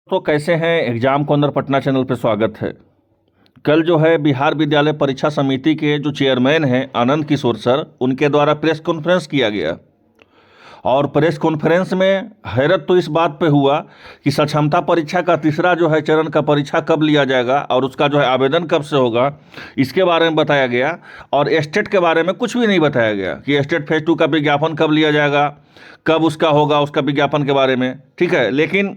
तो कैसे हैं एग्जाम कॉर्नर पटना चैनल पे स्वागत है। कल जो है बिहार विद्यालय परीक्षा समिति के जो चेयरमैन हैं आनंद किशोर सर, उनके द्वारा प्रेस कॉन्फ्रेंस किया गया। और प्रेस कॉन्फ्रेंस में हैरत तो इस बात पे हुआ कि सक्षमता परीक्षा का तीसरा जो है चरण का परीक्षा कब लिया जाएगा और उसका जो है आवेदन कब से होगा, इसके बारे में बताया गया। और एस्टेट के बारे में कुछ भी नहीं बताया गया कि एस्टेट फेज 2 का विज्ञापन कब लिया जाएगा, कब उसका होगा, उसका विज्ञापन के बारे में। ठीक है, लेकिन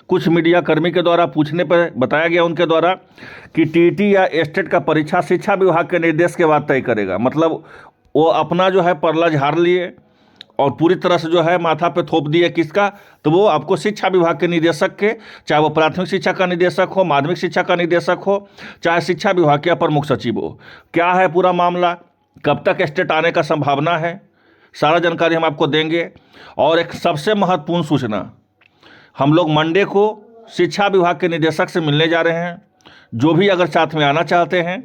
कुछ मीडिया कर्मी के द्वारा पूछने पर बताया गया उनके द्वारा कि टीटी या एस्टेट का परीक्षा शिक्षा विभाग के निर्देश के बाद तय करेगा। मतलब वो अपना जो है परला झाड़ लिए और पूरी तरह से जो है माथा पे थोप दिए किसका, तो वो आपको शिक्षा विभाग के निदेशक के, चाहे वो प्राथमिक शिक्षा का निदेशक हो, माध्यमिक शिक्षा का निदेशक हो, चाहे शिक्षा विभाग के अपर मुख्य सचिव हो। क्या है पूरा मामला, कब तक एस्टेट आने का संभावना है, सारा जानकारी हम आपको देंगे। और एक सबसे महत्वपूर्ण सूचना, हम लोग मंडे को शिक्षा विभाग के निदेशक से मिलने जा रहे हैं। जो भी अगर साथ में आना चाहते हैं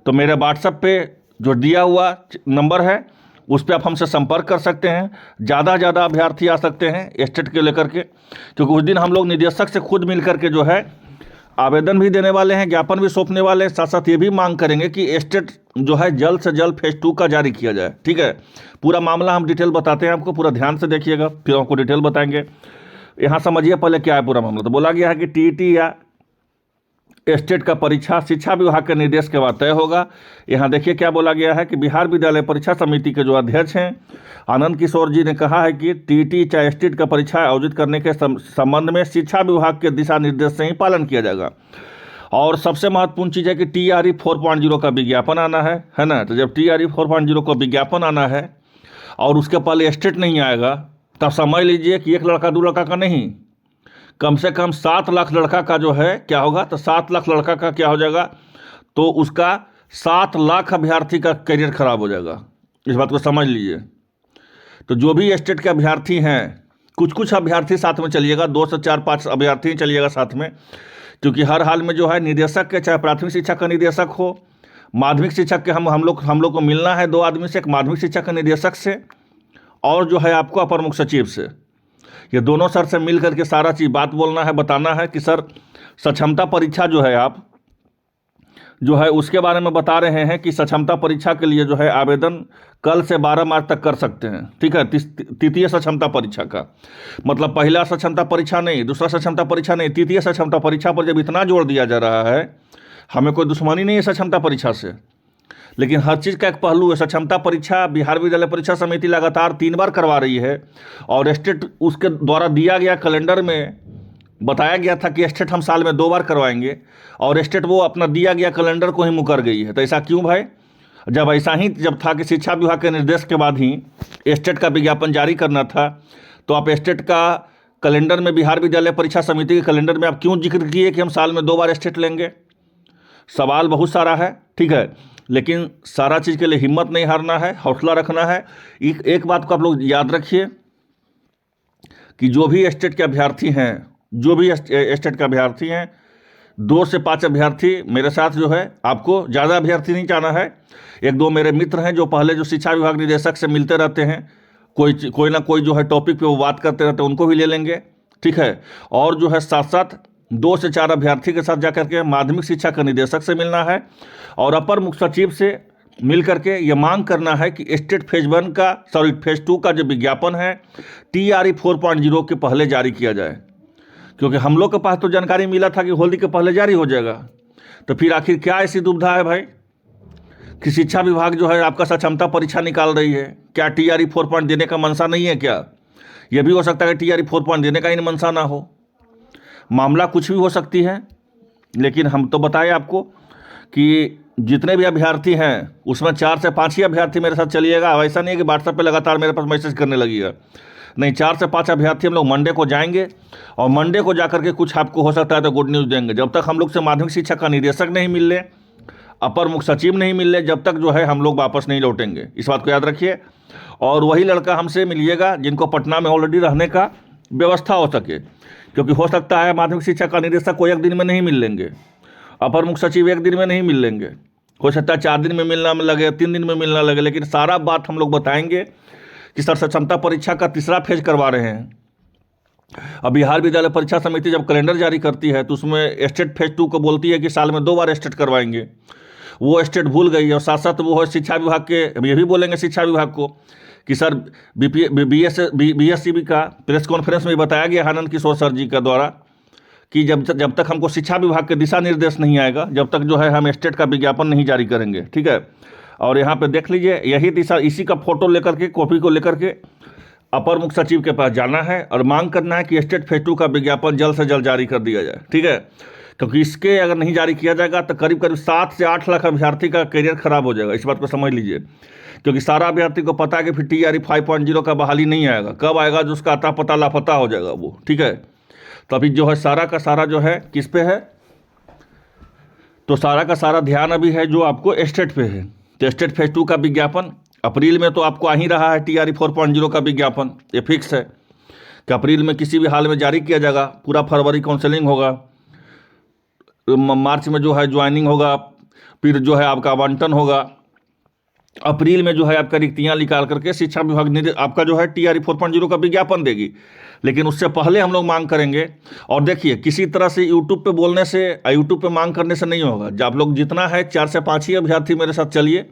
तो मेरे व्हाट्सएप पे जो दिया हुआ नंबर है उस पर आप हमसे संपर्क कर सकते हैं। ज़्यादा अभ्यर्थी आ सकते हैं एस्टेट के लेकर के, क्योंकि उस दिन हम लोग निदेशक से खुद मिल करके जो है आवेदन भी देने वाले हैं, ज्ञापन भी सौंपने वाले हैं। साथ साथ ये भी मांग करेंगे कि एस्टेट जो है जल्द से जल्द फेज 2 का जारी किया जाए। ठीक है, पूरा मामला हम डिटेल बताते हैं आपको, पूरा ध्यान से देखिएगा, फिर आपको डिटेल बताएंगे। यहाँ समझिए पहले क्या है पूरा मामला। तो बोला गया है कि टीटी या एस्टेट का परीक्षा शिक्षा विभाग के निर्देश के बाद तय होगा। यहाँ देखिए क्या बोला गया है कि बिहार विद्यालय परीक्षा समिति के जो अध्यक्ष हैं आनंद किशोर जी ने कहा है कि टीटी चाहे एस्टेट का परीक्षा आयोजित करने के संबंध में शिक्षा विभाग के दिशा निर्देश से ही पालन किया जाएगा। और सबसे महत्वपूर्ण चीज़ है कि TRE 4.0 का विज्ञापन आना है ना। तो जब TRE 4.0 का विज्ञापन आना है और उसके पहले एस्टेट नहीं आएगा, तब समझ लीजिए कि 1 लड़का 2 लड़का का नहीं, कम से कम 7 लाख लड़का का जो है क्या होगा, तो 7 लाख लड़का का क्या हो जाएगा, तो उसका 7 लाख अभ्यर्थी का करियर खराब हो जाएगा। इस बात को समझ लीजिए। तो जो भी एस्टेट के अभ्यर्थी हैं, कुछ अभ्यर्थी साथ में चलिएगा, 2 से 4-5 अभ्यर्थी चलिएगा साथ में, क्योंकि हर हाल में जो है निदेशक के, चाहे प्राथमिक शिक्षा का निदेशक हो, माध्यमिक शिक्षक के हम लोग को मिलना है 2 आदमी से, एक माध्यमिक शिक्षा के निदेशक से और जो है आपको अपर मुख्य सचिव से। ये दोनों सर से मिल करके सारा चीज़ बात बोलना है, बताना है कि सर सक्षमता परीक्षा जो है आप जो है उसके बारे में बता रहे हैं कि सक्षमता परीक्षा के लिए जो है आवेदन कल से 12 मार्च तक कर सकते हैं। ठीक है, तृतीय सक्षमता परीक्षा का मतलब पहला सक्षमता परीक्षा नहीं, दूसरा सक्षमता परीक्षा नहीं, तृतीय सक्षमता परीक्षा पर जब इतना जोर दिया जा रहा है, हमें कोई दुश्मनी नहीं है सक्षमता परीक्षा से, लेकिन हर चीज़ का एक पहलू है। सक्षमता परीक्षा बिहार विद्यालय परीक्षा समिति लगातार 3 बार करवा रही है और एस्टेट उसके द्वारा दिया गया कैलेंडर में बताया गया था कि एस्टेट हम साल में 2 बार करवाएंगे, और एस्टेट वो अपना दिया गया कैलेंडर को ही मुकर गई है। तो ऐसा क्यों भाई? जब ऐसा ही जब था कि शिक्षा विभाग के निर्देश के बाद ही एस्टेट का विज्ञापन जारी करना था, तो आप एस्टेट का कैलेंडर में, बिहार विद्यालय परीक्षा समिति के कैलेंडर में आप क्यों जिक्र किए कि हम साल में 2 बार एस्टेट लेंगे? सवाल बहुत सारा है। ठीक है, लेकिन सारा चीज़ के लिए हिम्मत नहीं हारना है, हौसला रखना है। एक बात को आप लोग याद रखिए कि जो भी एस्टेट के अभ्यर्थी हैं, 2 से 5 अभ्यर्थी मेरे साथ जो है, आपको ज़्यादा अभ्यर्थी नहीं जाना है। 1-2 मेरे मित्र हैं जो पहले जो शिक्षा विभाग निदेशक से मिलते रहते हैं, कोई ना कोई जो है टॉपिक पे वो बात करते रहते हैं, उनको भी ले लेंगे। ठीक है, और जो है साथ साथ 2 से 4 अभ्यर्थी के साथ जाकर के माध्यमिक शिक्षा का निदेशक से मिलना है और अपर मुख्य सचिव से मिल करके ये मांग करना है कि एस्टेट फेज 2 का जो विज्ञापन है TRE 4.0 के पहले जारी किया जाए, क्योंकि हम लोग के पास तो जानकारी मिला था कि होली के पहले जारी हो जाएगा। तो फिर आखिर क्या ऐसी दुविधा है भाई कि शिक्षा विभाग जो है आपका सक्षमता परीक्षा निकाल रही है? क्या TRE 4 देने का मनसा नहीं है क्या? यह भी हो सकता है कि TRE 4 देने का ही मनसा ना हो, मामला कुछ भी हो सकती है। लेकिन हम तो बताएं आपको कि जितने भी अभ्यर्थी हैं उसमें 4 से 5 ही अभ्यर्थी मेरे साथ चलिएगा। अब ऐसा नहीं है कि व्हाट्सएप पे लगातार मेरे पास मैसेज करने लगिएगा, नहीं, 4 से 5 अभ्यर्थी हम लोग मंडे को जाएंगे और मंडे को जाकर के कुछ आपको हो सकता है तो गुड न्यूज़ देंगे। जब तक हम लोग से माध्यमिक शिक्षा का निदेशक नहीं मिल ले, अपर मुख्य सचिव नहीं मिल ले, जब तक जो है हम लोग वापस नहीं लौटेंगे। इस बात को याद रखिए। और वही लड़का हमसे मिलिएगा जिनको पटना में ऑलरेडी रहने का व्यवस्था हो सके, क्योंकि हो सकता है माध्यमिक शिक्षा का निदेशक को 1 दिन में नहीं मिल लेंगे, अपर मुख्य सचिव 1 दिन में नहीं मिल लेंगे, हो सकता है 4 दिन में मिलना लगे, 3 दिन में मिलना लगे। लेकिन सारा बात हम लोग बताएंगे कि सर सक्षमता परीक्षा का तीसरा फेज करवा रहे हैं अब बिहार विद्यालय परीक्षा समिति जब कैलेंडर जारी करती है तो उसमें स्टेट फेज 2 को बोलती है कि साल में 2 बार स्टेट करवाएंगे। वो स्टेट भूल गई और साथ साथ वो है शिक्षा विभाग के, ये भी बोलेंगे शिक्षा विभाग को कि सर BSCB का प्रेस कॉन्फ्रेंस में बताया गया आनंद किशोर सर जी का द्वारा कि जब तक हमको शिक्षा विभाग के दिशा निर्देश नहीं आएगा, जब तक जो है हम स्टेट का विज्ञापन नहीं जारी करेंगे। ठीक है, और यहाँ पे देख लीजिए, यही दिशा, इसी का फोटो लेकर के, कॉपी को लेकर के अपर मुख्य सचिव के पास जाना है और मांग करना है कि स्टेट फेज 2 का विज्ञापन जल्द से जल्द जारी कर दिया जाए। ठीक है, क्योंकि इसके अगर नहीं जारी किया जाएगा तो करीब करीब 7 से 8 लाख अभ्यर्थी का करियर खराब हो जाएगा। इस बात को समझ लीजिए, क्योंकि सारा अभ्यर्थी को पता है कि फिर TRE 5.0 का बहाली नहीं आएगा। कब आएगा जो उसका अता पता लापता हो जाएगा वो। ठीक है, तो अभी जो है सारा का सारा जो है किस पे है, तो सारा का सारा ध्यान अभी है जो आपको स्टेट पे है। तो स्टेट फेज 2 का विज्ञापन अप्रैल में तो आपको आ ही रहा है। TRE 4.0 का विज्ञापन ये फिक्स है कि अप्रैल में किसी भी हाल में जारी किया जाएगा। पूरा फरवरी काउंसलिंग होगा, मार्च में जो है ज्वाइनिंग होगा, फिर जो है आपका आवंटन होगा, अप्रैल में जो है आपका रिक्तियाँ निकाल करके शिक्षा विभाग आपका जो है TRE 4.0 का विज्ञापन देगी। लेकिन उससे पहले हम लोग मांग करेंगे। और देखिए, किसी तरह से यूट्यूब पे बोलने से, यूट्यूब पे मांग करने से नहीं होगा। जब आप लोग जितना है 4 से 5 ही अभ्यर्थी मेरे साथ चलिए,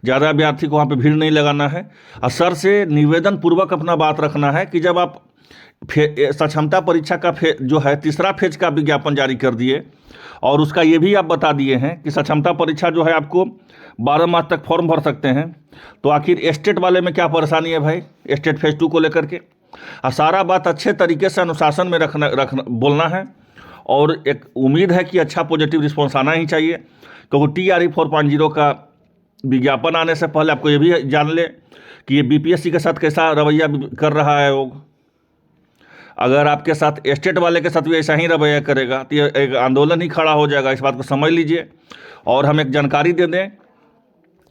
ज़्यादा अभ्यर्थी को वहाँ पे भीड़ नहीं लगाना है। और सर से निवेदन पूर्वक अपना बात रखना है कि जब आप सक्षमता परीक्षा का जो है तीसरा फेज का विज्ञापन जारी कर दिए और उसका ये भी आप बता दिए हैं कि सक्षमता परीक्षा जो है आपको 12 मार्च तक फॉर्म भर सकते हैं, तो आखिर स्टेट वाले में क्या परेशानी है भाई स्टेट फेज 2 को लेकर के। और सारा बात अच्छे तरीके से अनुशासन में रखना बोलना है। और एक उम्मीद है कि अच्छा पॉजिटिव रिस्पॉन्स आना ही चाहिए, क्योंकि TRE 4.0 का विज्ञापन आने से पहले आपको ये भी जान ले कि ये BPSC के साथ कैसा रवैया कर रहा है वो। अगर आपके साथ स्टेट वाले के साथ भी ऐसा ही रवैया करेगा तो ये एक आंदोलन ही खड़ा हो जाएगा। इस बात को समझ लीजिए। और हम एक जानकारी दे दें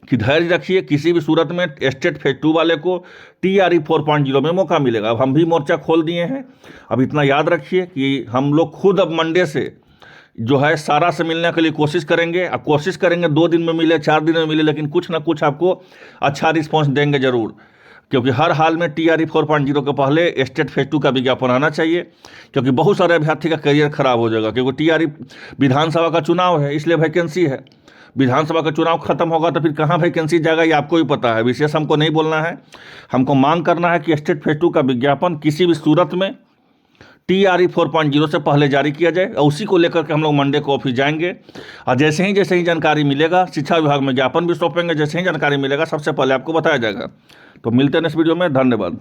कि धैर्य रखिए, किसी भी सूरत में स्टेट फेज 2 वाले को TRE 4.0 में मौका मिलेगा। अब हम भी मोर्चा खोल दिए हैं। अब इतना याद रखिए कि हम लोग खुद अब मंडे से जो है सारा से मिलने के लिए कोशिश करेंगे। अब कोशिश करेंगे 2 दिन में मिले, 4 दिन में मिले, लेकिन कुछ ना कुछ आपको अच्छा रिस्पॉन्स देंगे ज़रूर। क्योंकि हर हाल में TRE 4.0 के पहले स्टेट फेज 2 का विज्ञापन आना चाहिए, क्योंकि बहुत सारे अभ्यर्थी का करियर खराब हो जाएगा। क्योंकि TRE विधानसभा का चुनाव है, इसलिए वैकेंसी है। विधानसभा का चुनाव खत्म होगा तो फिर कहाँ वैकेंसी जाएगा ये आपको ही पता है। विशेष हमको नहीं बोलना है, हमको मांग करना है कि स्टेट फेज 2 का विज्ञापन किसी भी सूरत में TRE 4.0 से पहले जारी किया जाए। और उसी को लेकर के हम लोग मंडे को ऑफिस जाएंगे और जैसे ही जानकारी मिलेगा शिक्षा विभाग में ज्ञापन भी सौंपेंगे। जैसे ही जानकारी मिलेगा सबसे पहले आपको बताया जाएगा। तो मिलते हैं नेक्स्ट वीडियो में। धन्यवाद।